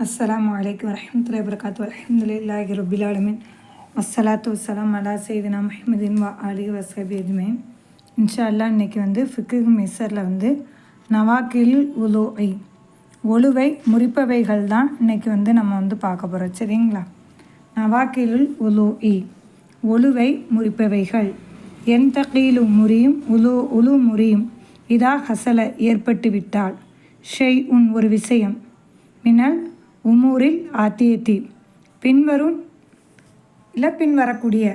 அஸ்ஸலாமு அலைக்கும் வரஹ்மத்துல்லாஹி வபரகாத்துஹு. அல்ஹம்துலில்லாஹி ரப்பில் ஆலமீன். வஸ்ஸலாத்து வஸ்ஸலாம் அலா சையிதினா முஹம்மதின் வ ஆலிஹி வஸஹ்பிஹி அஜ்மஈன். இன்ஷா அல்லாஹ் இன்றைக்கி ஃபிக்ஹ் மிஸ்ஸரில் நவாக்கில் உலூஇ ஒழுவை முறிப்பவைகள் தான் இன்றைக்கி நம்ம பார்க்க போகிறோம். சரிங்களா? நவாக்கிலுல் உலூஇ ஒழுவை முறிப்பவைகள். என் தகீலு முறியும் உலு முறியும் இதா ஹசல ஏற்பட்டு விட்டால் ஷெய் ஒரு விஷயம் மினல் உமூரில் ஆத்தியத்தி பின்வரும் இல்லை பின்வரக்கூடிய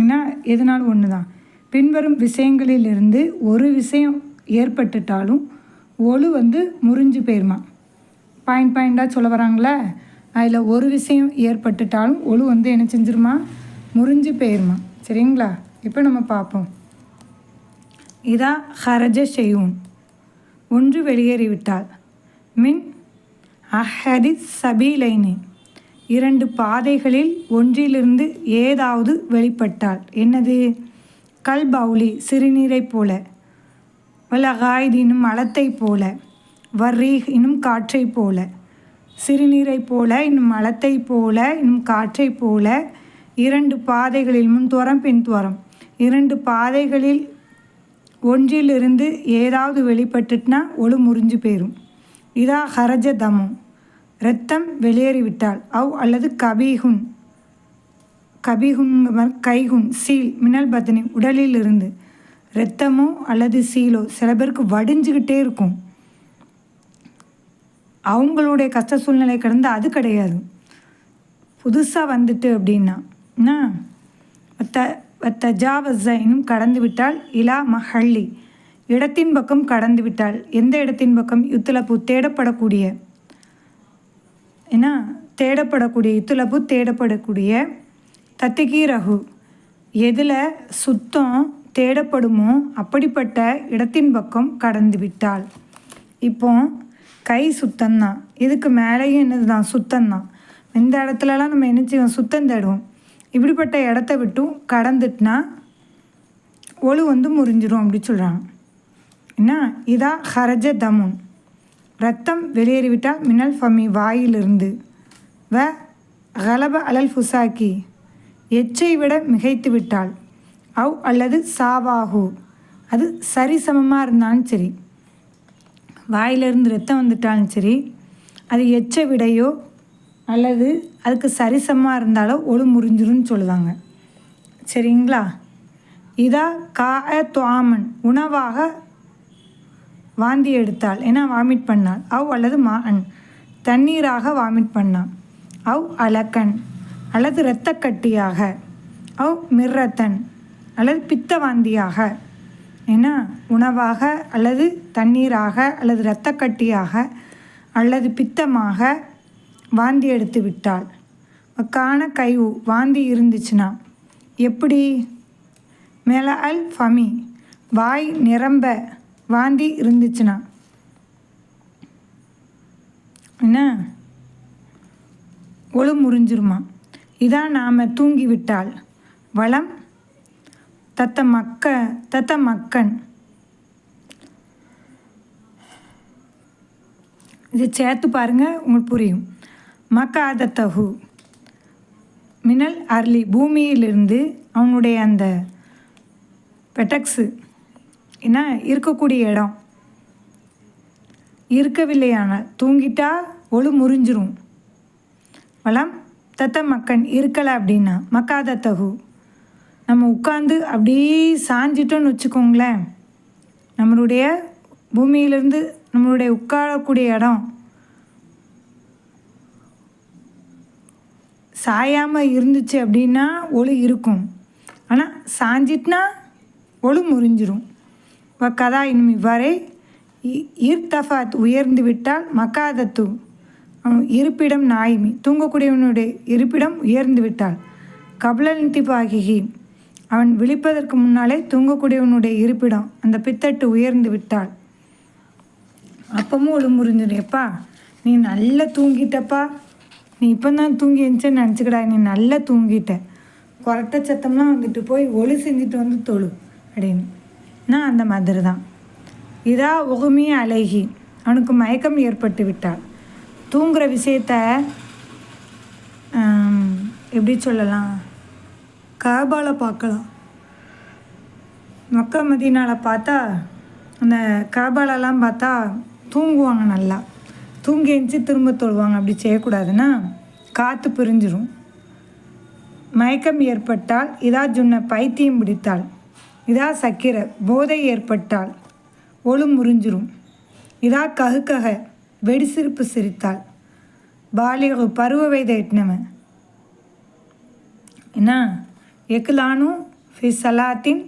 ஏன்னா எதுனாலும் ஒன்று தான். பின்வரும் விஷயங்களிலிருந்து ஒரு விஷயம் ஏற்பட்டுட்டாலும் ஒழு முறிஞ்சு போயிருமா. பாயிண்டாக சொல்ல வராங்களே, அதில் ஒரு விஷயம் ஏற்பட்டுட்டாலும் ஒழு என்ன செஞ்சிருமா, முறிஞ்சு போயிருமா. சரிங்களா? இப்போ நம்ம பார்ப்போம். இதா ஹரஜ ஷெய்யூன் ஒன்று வெளியேறிவிட்டால் மின் அஹதி சபீலைனி இரண்டு பாதைகளில் ஒன்றிலிருந்து ஏதாவது வெளிப்பட்டால் என்னது? கல் பவுலி சிறுநீரை போல, வலகாய்து இன்னும் மலத்தை போல, வர்ரீஹ் இன்னும் காற்றை போல. சிறுநீரை போல இன்னும் மலத்தை போல இன்னும் காற்றை போல இரண்டு பாதைகளில் முன்துவரம் பின்துவரம் இரண்டு பாதைகளில் ஒன்றிலிருந்து ஏதாவது வெளிப்பட்டுட்டுனா ஒழு முறிஞ்சு போயிடும். இதா ஹரஜ தமு இரத்தம் வெளியேறிவிட்டால் அல்லது கபீகுன் கைகுன் சீல் மினல் பத்னி உடலில் இருந்து இரத்தமோ அல்லது சீலோ சில பேருக்கு வடிஞ்சுக்கிட்டே இருக்கும். அவங்களுடைய கஷ்ட சூழ்நிலை கடந்து அது கிடையாது. புதுசாக வந்துட்டு அப்படின்னா தஜாவஸ இன்னும் கடந்து விட்டால் இலா மஹள்ளி இடத்தின் பக்கம் கடந்து விட்டால் எந்த இடத்தின் பக்கம்? யுத்துலப்பு தேடப்படக்கூடிய யுத்துலப்பு தேடப்படக்கூடிய தத்திகீரகு எதில் சுத்தம் தேடப்படுமோ அப்படிப்பட்ட இடத்தின் பக்கம் கடந்து விட்டால். இப்போ கை சுத்தம்தான், இதுக்கு மேலேயும் என்னது தான்? சுத்தம்தான். இந்த இடத்துலலாம் நம்ம என்ன செய்வோம்? சுத்தம் தேடுவோம். இப்படிப்பட்ட இடத்த விட்டும் கடந்துட்டுனா ஒழு முறிஞ்சிரும் அப்படி சொல்கிறாங்க. என்ன? இதா ஹரஜ தமுன் ரத்தம் வெளியேறிவிட்டால் மினல் ஃபமி வாயிலிருந்து, வ கலப அலல் ஃபுசாக்கி எச்சை விட மிகைத்து விட்டால், அல்லது சாவாகு அது சரிசமமாக இருந்தாலும் சரி, வாயிலிருந்து ரத்தம் வந்துட்டாலும் சரி, அது எச்சை விடையோ அல்லது அதுக்கு சரிசமமாக இருந்தாலோ ஒழு முறிஞ்சிரும்னு சொல்லுவாங்க. சரிங்களா? இதா காய துவாமன் உணவாக வாந்தி எடுத்தால் ஏன்னா வாமிட் பண்ணால், அல்லது மான் தண்ணீராக வாமிட் பண்ணால், அலக்கன் அல்லது இரத்தக்கட்டியாக, மிர்ரத்தன் அல்லது பித்த வாந்தியாக, ஏன்னா உணவாக அல்லது தண்ணீராக அல்லது இரத்தக்கட்டியாக அல்லது பித்தமாக வாந்தி எடுத்து விட்டால், காண கைவு வாந்தி இருந்துச்சுன்னா எப்படி? மேல அல் ஃபமி வாய் நிரம்ப வாந்தி இருந்துச்சுன்னா என்ன? ஒழு முறிஞ்சிருமா. இதான் நாம் தூங்கிவிட்டால் வளம் தத்த மக்கன் இது சேர்த்து பாருங்கள், உங்களுக்கு புரியும். மக்காதத்தஹு மினல் அர்லி பூமியிலிருந்து அவனுடைய அந்த பெட்டக்ஸு என்ன இருக்கக்கூடிய இடம் இருக்கவில்லையானால் தூங்கிட்டா ஒழு முறிஞ்சிரும். வளம் தத்த மக்கன் இருக்கலை அப்படின்னா மக்காதத்தகு நம்ம உட்காந்து அப்படியே சாஞ்சிட்டோன்னு வச்சுக்கோங்களேன், நம்மளுடைய பூமியிலேருந்து நம்மளுடைய உட்காரக்கூடிய இடம் சாயாமல் இருந்துச்சு அப்படின்னா ஒழு இருக்கும். ஆனால் சாஞ்சிட்டுனா ஒழு முறிஞ்சிரும். கதா இன்னும் இவ்வாறே ஈர்த்தஃபாத் உயர்ந்து விட்டால் மக்காதத்து இருப்பிடம் நாய்மி தூங்கக்கூடியவனுடைய இருப்பிடம் உயர்ந்து விட்டால், கபலல் நித்திபாகிஹி அவன் விழிப்பதற்கு முன்னாலே தூங்கக்கூடியவனுடைய இருப்பிடம் அந்த பித்தட்டு உயர்ந்து விட்டால் அப்பவும் ஒழு முறிஞ்சிடும். எப்பா நீ நல்லா தூங்கிட்டப்பா, நீ இப்போ தான் தூங்கி இருந்துச்சேன்னு நினச்சிக்கடா, நீ நல்லா தூங்கிட்ட, கொரட்டை சத்தம்லாம் போய் ஒழு செஞ்சுட்டு தொழு அப்படின்னு அந்த மாதிரி தான். இதா உகுமி அலைகி அவனுக்கு மயக்கம் ஏற்பட்டு விட்டால், தூங்குகிற விஷயத்த எப்படி சொல்லலாம், காபால பார்க்கலாம். மக்கா மதீனாவில் பார்த்தா அந்த காபாலெல்லாம் பார்த்தா தூங்குவாங்க, நல்லா தூங்கி எழுந்துச்சி திரும்ப தொழுவாங்க. அப்படி செய்யக்கூடாதுன்னா காற்று பிரிஞ்சிரும். மயக்கம் ஏற்பட்டால், இதா ஜுன்ன பைத்தியம் பிடித்தால், இதா சக்கிர போதை ஏற்பட்டால் ஒழு முறிஞ்சிரும், இதா ககுக்கக வெடிசிரிப்பு சிரித்தால், பாலிகு பருவ வயதை எட்டினவன் என்ன எக்குலானு ஃபி சலாத்தின்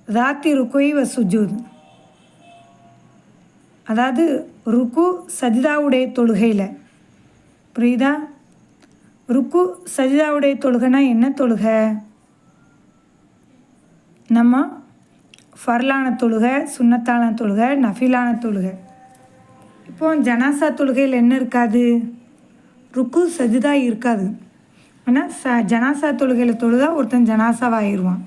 ராத்தி ருக்குய் வ சுஜூத், அதாவது ருக்கு சஜிதாவுடைய தொழுகையில், புரியுதா? ருக்கு சஜிதாவுடைய தொழுகைனா என்ன தொழுகை? நம்ம ஃபர்லான தொழுகை, சுன்னத்தான தொழுகை, நஃபிலான தொழுகை. இப்போது ஜனாசா தொழுகையில் என்ன இருக்காது? ருக்கு சஜிதா இருக்காது. ஆனால் ஜனாசா தொழுகையில் தொழுதா ஒருத்தன் ஜனாசாவாகிடுவான்.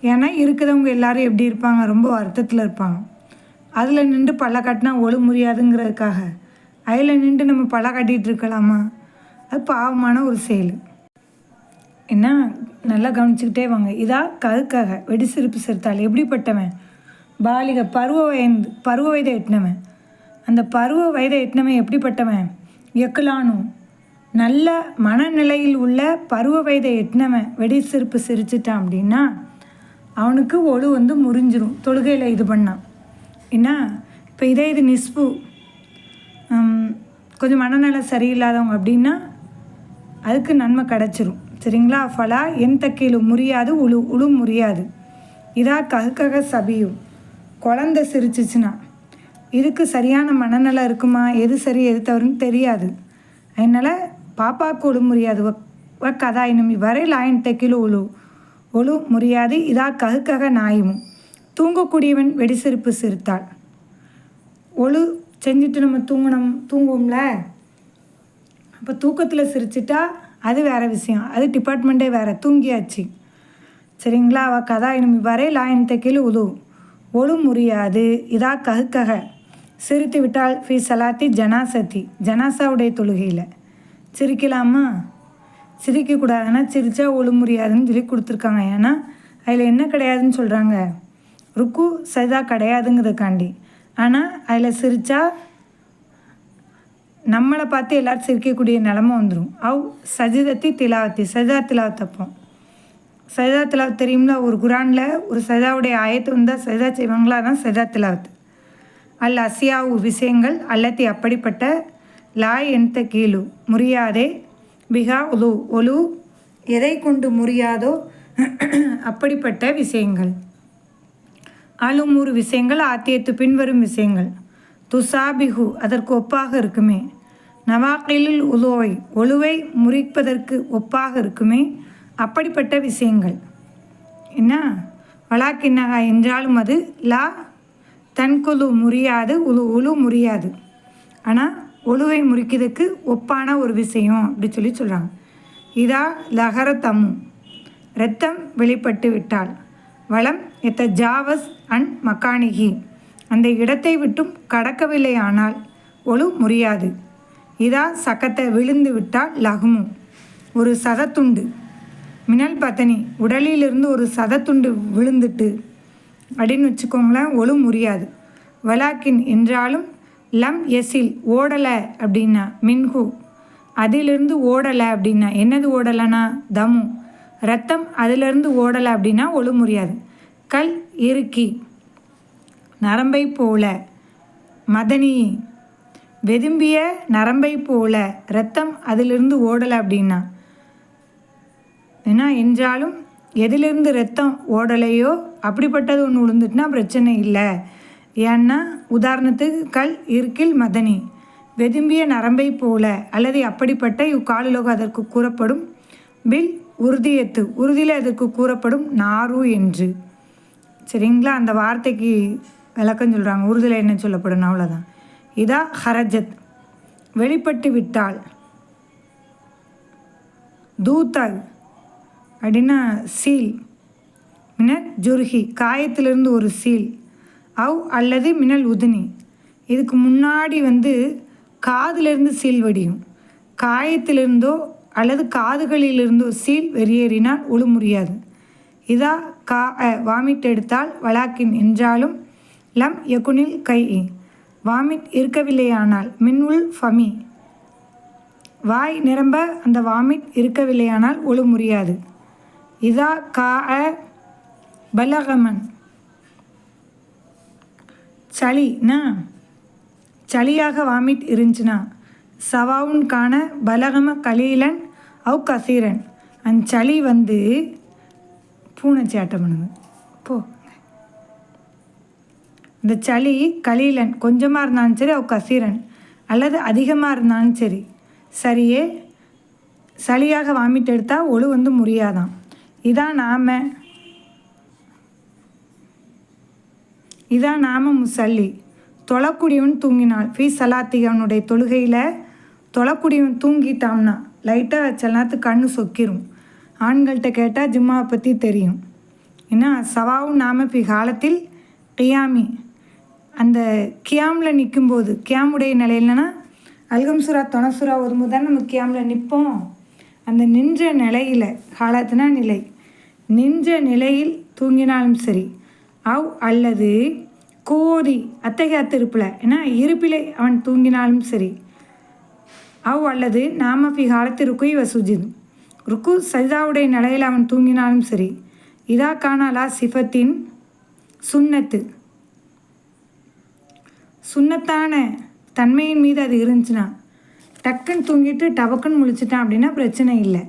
ஏன்னா இருக்கிறவங்க எல்லோரும் எப்படி இருப்பாங்க, ரொம்ப வருத்தத்தில் இருப்பாங்க. அதில் நின்று பல்ல காட்டினா ஒழு முடியாதுங்கிறதுக்காக அதில் நின்று நம்ம பல்ல காட்டிகிட்டு இருக்கலாமா? அது பாவமான ஒரு செயல். என்ன நல்லா கவனிச்சுக்கிட்டே வாங்க. இதா கதுக்காக வெடிசிரிப்பு சிரித்தால் எப்படிப்பட்டவன்? பாலிக பருவ வயதை எட்டினவன். அந்த பருவ வயதை எட்டினவன் எப்படிப்பட்டவன்? எக்குலானும் நல்ல மனநிலையில் உள்ள பருவ வயதை எட்டினவன் வெடிசிரிப்பு சிரிச்சிட்டான் அப்படின்னா அவனுக்கு ஒழு முறிஞ்சிரும் தொழுகையில் இது பண்ணான். என்ன இப்போ இது நிஸ்பு, கொஞ்சம் மனநல சரியில்லாதவங்க அப்படின்னா அதுக்கு நன்மை கிடச்சிரும். சரிங்களா? ஃபலா என் தக்கையில் முறியாது, உழு முறியாது. இதா ககுக்கக சபியும், குழந்தை சிரிச்சிச்சுன்னா இதுக்கு சரியான மனநலம் இருக்குமா, எது சரி எது தவறுன்னு தெரியாது. அதனால் பாப்பாவுக்கு ஒழு முறியாது. கதாயினும் வரை லாயன் தக்கில் ஒழு முறியாது. இதா ககுக்கக நாயுமும், தூங்கக்கூடியவன் வெடிசிரிப்பு சிரித்தாள். ஒழு செஞ்சுட்டு நம்ம தூங்குவோம்ல, அப்போ தூக்கத்தில் சிரிச்சிட்டா அது வேறு விஷயம், அது டிபார்ட்மெண்ட்டே வேறு, தூங்கியாச்சு. சரிங்களா? கதா இனிமே வரை லாயன் தைக்கில் ஒழு முறியாது. இதா ககுக்கக சிரித்து விட்டால் ஃபி சலாத்தி ஜனாசாவுடைய தொழுகையில் சிரிக்கலாமா? சிரிக்கக்கூடாதுன்னா சிரித்தா ஒழு முறியாதுன்னு சொல்லி கொடுத்துருக்காங்க. ஏன்னா அதில் என்ன கிடையாதுன்னு சொல்கிறாங்க, ருக்கு சஜிதா கிடையாதுங்கிறதுக்காண்டி. ஆனால் அதில் சிரித்தா நம்மளை பார்த்து எல்லோரும் சிரிக்கக்கூடிய நிலமை வந்துடும். சஜிதா திலாவத்தப்போ சஜிதா திலாவத் தெரியும்ல, ஒரு குரானில் ஒரு சஜிதாவுடைய ஆயத்து வந்தால் சஜிதா செய்வாங்களா, தான் சஜிதா திலாவத். அசியாவு விஷயங்கள் அல்லத்தி அப்படிப்பட்ட லாய் எந்த கீழு முறியாதே, பிகா ஒழு எதை கொண்டு முறியாதோ அப்படிப்பட்ட விஷயங்கள். அலுமூறு விஷயங்கள், ஆத்தியத்து பின்வரும் விஷயங்கள், துசாபிகு அதற்கு ஒப்பாக இருக்குமே, நவாக்கிலில் ஒழுவை முறிப்பதற்கு ஒப்பாக இருக்குமே அப்படிப்பட்ட விஷயங்கள். என்ன வலாக்கின்னகா என்றாலும் அது லா தன்குழு முறியாது, உழு முறியாது. ஆனால் ஒழுவை முறிக்கிறதுக்கு ஒப்பான ஒரு விஷயம் அப்படி சொல்கிறாங்க. இதா லகர தம்மு இரத்தம் வெளிப்பட்டு விட்டால், வளம் எத்த ஜாவஸ் அன் மக்கானிகி அந்த இடத்தை விட்டும் கடக்கவில்லை ஆனால் ஒழு முறியாது. இதா சக்கத்தை விழுந்து விட்டால் லகுமு ஒரு சதத்துண்டு, மினல் பத்தனி உடலிலிருந்து ஒரு சதத்துண்டு விழுந்துட்டு அப்படின்னு வச்சுக்கோங்களேன், ஒழு முறியாது. வலாக்கின் என்றாலும் லம் எசில் ஓடலை அப்படின்னா, மின்ஹு அதிலிருந்து ஓடலை அப்படின்னா, என்னது ஓடலைன்னா தமு ரத்தம் அதிலிருந்து ஓடலை அப்படின்னா ஒழு முறியாது. கல் இறுக்கி நரம்பை போல, மதனி வெதும்பிய நரம்பை போல இரத்தம் அதிலிருந்து ஓடலை அப்படின்னா ஏன்னா என்றாலும் எதிலிருந்து இரத்தம் ஓடலையோ அப்படிப்பட்டது ஒன்று விழுந்துட்டுனா பிரச்சனை இல்லை. ஏன்னா உதாரணத்துக்கு கல் இருக்கில் மதனி வெதும்பிய நரம்பை போல அல்லது அப்படிப்பட்ட இவ்காலுலோக அதற்கு கூறப்படும், பில் உறுதியத்து உறுதியில் அதற்கு கூறப்படும் நாரு என்று. சரிங்களா? அந்த வார்த்தைக்கு விளக்கம் சொல்கிறாங்க, உறுதியில் என்ன சொல்லப்படும், அவ்வளோதான். இதா ஹரஜத் வெளிப்பட்டு விட்டால், தூத்தால் அப்படின்னா சீல், மினல் ஜுர்ஹி காயத்திலிருந்து ஒரு சீல், அல்லது மினல் உதுனி இதுக்கு முன்னாடி காதிலிருந்து சீல் வடியும். காயத்திலிருந்தோ அல்லது காதுகளிலிருந்தோ சீல் வெளியேறினால் ஒழு முறியாது. இதா கா வாமிட் எடுத்தால் வலாக்கின் என்றாலும் லம் யகுனில் கை வாமிட் இருக்கவில்லையானால் மின்னுல் ஃபமி வாய் நிரம்ப அந்த வாமிட் இருக்கவில்லையானால் ஒழு முறியாது. இதா கா பலகமன் சளினா சளியாக வாமிட் இருந்துச்சுன்னா சவாவுன் காண பலகம கலீலன் அவு கசீரன் அந்த சளி வந்து பூனைச்சாட்டம் பண்ணுங்க போ. இந்த சளி கலீலன் கொஞ்சமாக இருந்தாலும் சரி அவு கசீரன் அல்லது அதிகமாக இருந்தாலும் சரி சரியே சளியாக வாமிட் எடுத்தால் ஒழு வந்து முறியாதான். இதான் நாம முசல்லி தொழக்கூடியவன் தூங்கினாள் ஃபீ சலாத்தி அவனுடைய தொழுகையில் தொழக்கூடியவன் தூங்கிட்டான்னா லைட்டாக சில நேரத்துக்கு கண்ணு சொக்கிரும். ஆண்கள்கிட்ட கேட்டால் ஜும்மாவை பற்றி தெரியும். ஏன்னா சவாவும் நாம ஃபி காலத்தில் கியாமி அந்த கியாமில் நிற்கும்போது கியாமுடைய நிலையிலனா அல்கம் சுரா தொணசுரா ஓதும்போது தான் நம்ம கியாமில் நிற்போம். அந்த நின்ற நிலையில் காலத்துனா நிலை நின்ற நிலையில் தூங்கினாலும் சரி அவ் அல்லது கோரி அத்தகைய இருப்பில் ஏன்னா இருப்பிலை அவன் தூங்கினாலும் சரி அவ் அல்லது நாமஃபி காலத்து ருக்கு வசுஜிது ருக்கு சஜிதாவுடைய நிலையில் அவன் தூங்கினாலும் சரி இதா காணாலா சிஃபத்தின் சுன்னத்தான தன்மையின் மீது அது இருந்துச்சுன்னா டக்குன்னு தூங்கிட்டு டபக்குன்னு முழிச்சிட்டான் அப்படின்னா பிரச்சனை இல்லை.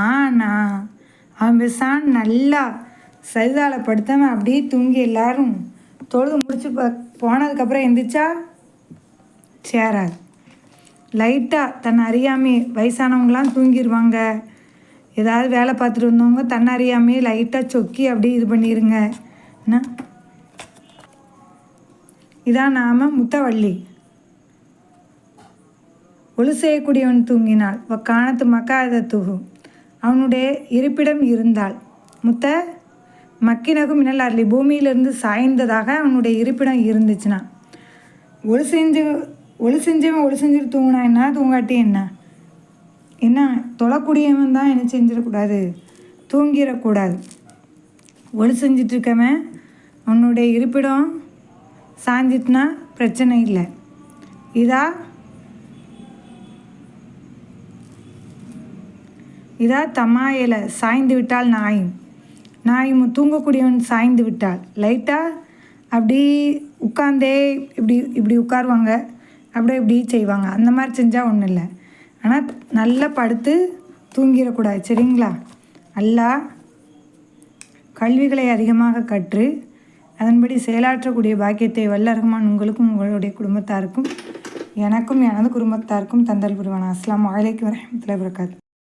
ஆனால் அவன் பெசான் நல்லா சஜிதாவில் படுத்தவன் அப்படியே தூங்கி எல்லாரும் தொழுது முடிச்சு போனதுக்கப்புறம் எந்திரிச்சா சேராது. லைட்டாக தன்னை அறியாமே வயசானவங்களாம் தூங்கிடுவாங்க. ஏதாவது வேலை பார்த்துட்டு வந்தவங்க தன்னை அறியாமே லைட்டாக சொக்கி அப்படியே இது பண்ணிடுங்க. என்ன இதான் நாம முத்தவள்ளி ஒழு செய்யக்கூடியவன் தூங்கினாள் காணத்து மக்காத துகு அவனுடைய இருப்பிடம் இருந்தால் முத்த மக்கினகும் மின்னல் அருளி பூமியிலிருந்து சாய்ந்ததாக அவனுடைய இருப்பிடம் இருந்துச்சுன்னா ஒழு செஞ்சுட்டு தூங்கினா என்ன தூங்காட்டி என்ன தொழக்கூடியவன் தான் என்ன செஞ்சிடக்கூடாது தூங்கிடக்கூடாது. ஒழு செஞ்சிட்ருக்கவன் அவனுடைய இருப்பிடம் சாஞ்சிட்டுனா பிரச்சனை இல்லை. இதா தமாயில சாய்ந்து விட்டால் நாயும் தூங்கக்கூடியவன் சாய்ந்து விட்டால் லைட்டாக அப்படி உட்காந்தே இப்படி உட்காருவாங்க அப்படியே இப்படி செய்வாங்க. அந்த மாதிரி செஞ்சால் ஒன்றும் இல்லை. ஆனால் நல்லா படுத்து தூங்கிடக்கூடாது. சரிங்களா? நல்லா கல்விகளை அதிகமாக கற்று அதன்படி செயலாற்றக்கூடிய பாக்கியத்தை வல்ல ரஹ்மான் உங்களுக்கும் உங்களுடைய குடும்பத்தாருக்கும் எனக்கும் எனது குடும்பத்தாருக்கும் தந்தல் புரிவானா. அஸ்ஸலாமு அலைக்கும் வரஹ்மத்துல்லாஹி வபரகாத்துஹு.